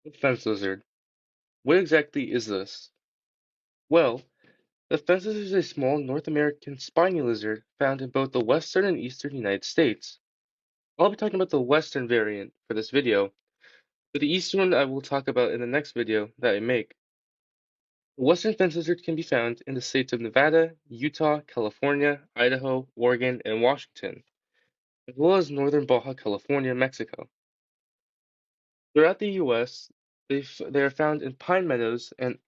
The fence lizard. What exactly is this? Well, the fence lizard is a small North American spiny lizard found in both the western and eastern United States. I'll be talking about the western variant for this video, but the eastern one I will talk about in the next video that I make. The western fence lizard can be found in the states of Nevada, Utah, California, Idaho, Oregon, and Washington, as well as northern Baja California, Mexico. Throughout the U.S., they are found in pine meadows and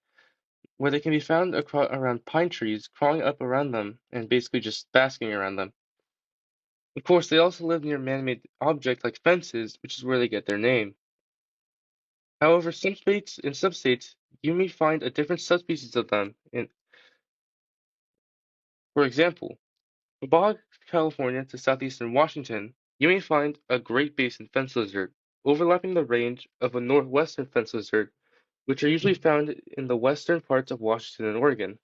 where they can be found around pine trees, crawling up around them and basically just basking around them. Of course, they also live near man-made objects like fences, which is where they get their name. However, in some states, you may find a different subspecies of them. For example, from Baja California to southeastern Washington, you may find a Great Basin fence lizard, overlapping the range of a northwestern fence lizard, which are usually found in the western parts of Washington and Oregon.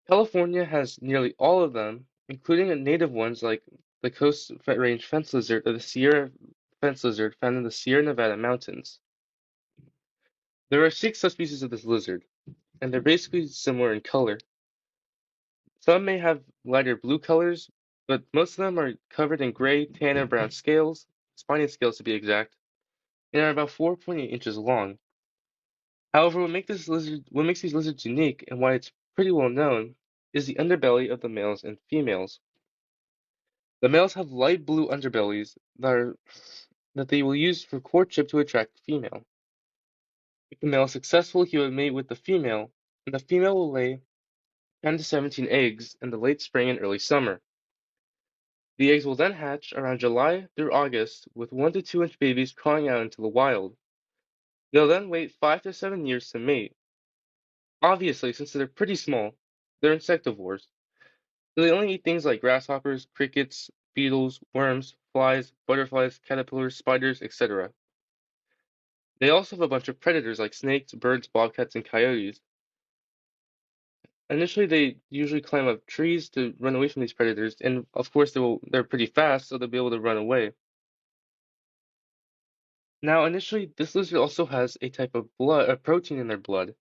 California has nearly all of them, including native ones like the Coast Range fence lizard or the Sierra fence lizard found in the Sierra Nevada mountains. There are 6 subspecies of this lizard, and they're basically similar in color. Some may have lighter blue colors, but most of them are covered in gray, tan, and brown scales, spiny scales to be exact, and are about 4.8 inches long. However, what makes these lizards unique and why it's pretty well known is the underbelly of the males and females. The males have light blue underbellies that they will use for courtship to attract the female. If the male is successful, he will mate with the female, and the female will lay 10 to 17 eggs in the late spring and early summer. The eggs will then hatch around July through August with 1 to 2 inch babies crawling out into the wild. They'll then wait 5 to 7 years to mate. Obviously, since they're pretty small, they're insectivores, so they only eat things like grasshoppers, crickets, beetles, worms, flies, butterflies, caterpillars, spiders, etc. They also have a bunch of predators like snakes, birds, bobcats, and coyotes. Initially, they usually climb up trees to run away from these predators, and of course they're pretty fast, so they'll be able to run away. Now, initially, this lizard also has a type of a protein in their blood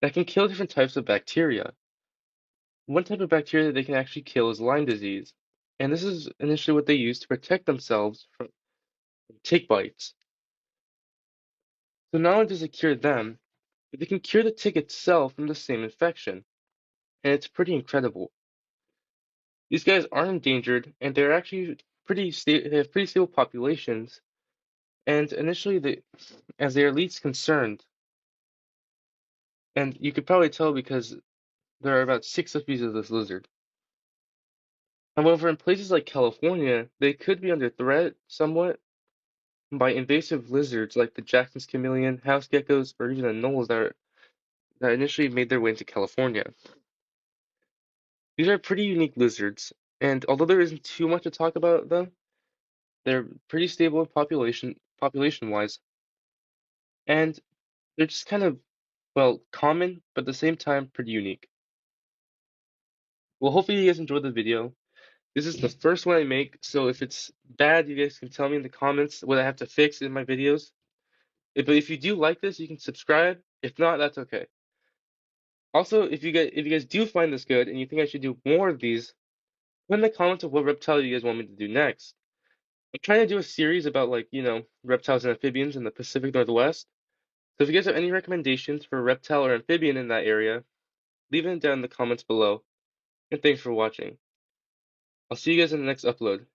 that can kill different types of bacteria. One type of bacteria that they can actually kill is Lyme disease, and this is initially what they use to protect themselves from tick bites. So not only does it cure them, but they can cure the tick itself from the same infection, and it's pretty incredible. These guys aren't endangered, and they're actually they have pretty stable populations. And initially, as they are least concerned, and you could probably tell because there are about 6 species of this lizard. However, in places like California, they could be under threat somewhat by invasive lizards like the Jackson's chameleon, house geckos, or even the gnolls that initially made their way into California. These are pretty unique lizards, and although there isn't too much to talk about them, they're pretty stable in population-wise, and they're just kind of, well, common, but at the same time pretty unique. Well, hopefully you guys enjoyed the video. This is the first one I make, so if it's bad, you guys can tell me in the comments what I have to fix in my videos. But if you do like this, you can subscribe. If not, that's okay. Also, if you guys do find this good and you think I should do more of these, put in the comments of what reptile you guys want me to do next. I'm trying to do a series about like, reptiles and amphibians in the Pacific Northwest. So if you guys have any recommendations for reptile or amphibian in that area, leave it down in the comments below. And thanks for watching. I'll see you guys in the next upload.